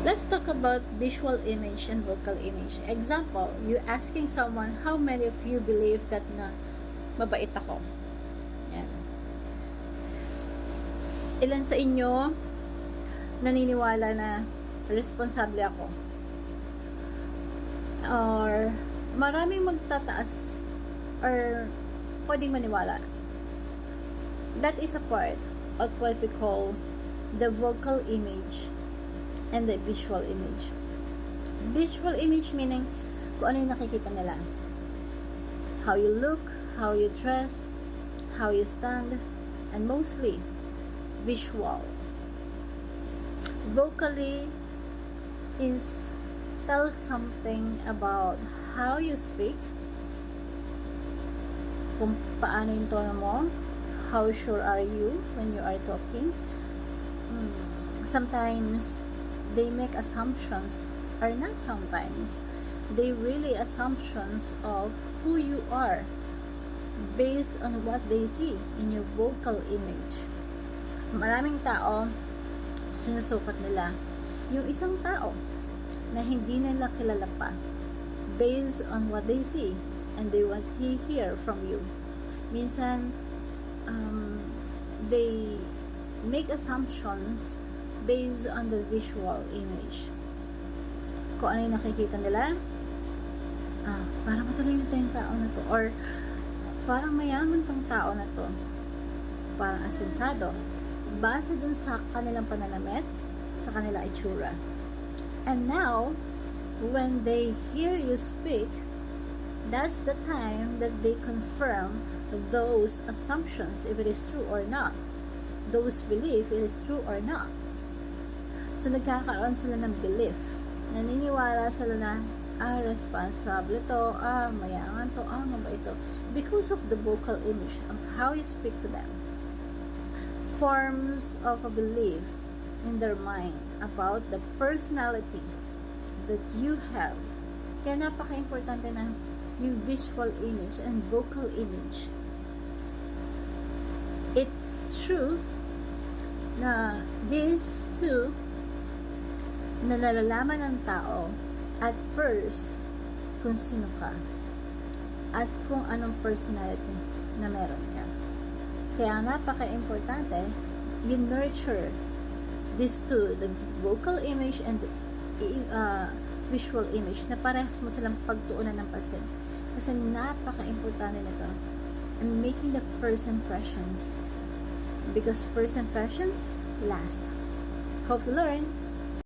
Let's talk about visual image and vocal image. Example, you asking someone, how many of you believe that na mabait ako? Yan. Ilan sa inyo naniniwala na responsable ako? Or maraming magtataas or pwedeng maniwala. That is a part of what we call the vocal image and the visual image. Visual image meaning kung ano yung nakikita nila. How you look, how you dress, how you stand, and mostly visual. Vocally is tell something about how you speak, kung paano yung tono mo, how sure are you when you are talking. Sometimes they make assumptions, or not sometimes, they really assumptions of who you are based on what they see in your vocal image. Maraming tao, sinusukat nila yung isang tao na hindi nila kilala pa based on what they see and they want to hear from you. Minsan, they make assumptions based on the visual image. Kung ano yung nakikita nila, parang matalino tayong tao na to, or parang mayaman tong tao na to, parang asensado, base dun sa kanilang pananamit, sa kanila itsura. And now, when they hear you speak, that's the time that they confirm those assumptions, if it is true or not, those belief, it is true or not. So, nagkakaroon sila ng belief. Naniniwala sila na, responsable to, mayaman to, mabait to. Because of the vocal image of how you speak to them. Forms of a belief in their mind about the personality that you have. Kaya napaka-importante na yung visual image and vocal image. It's true na these two na nalalaman ng tao at first kung sino ka at kung anong personality na meron ka. Kaya napaka-importante you nurture these two, the vocal image and the visual image, na parehas mo silang pagtuunan ng pansin. Kasi napaka-importante nito and making the first impressions, because first impressions last. Hope you learn.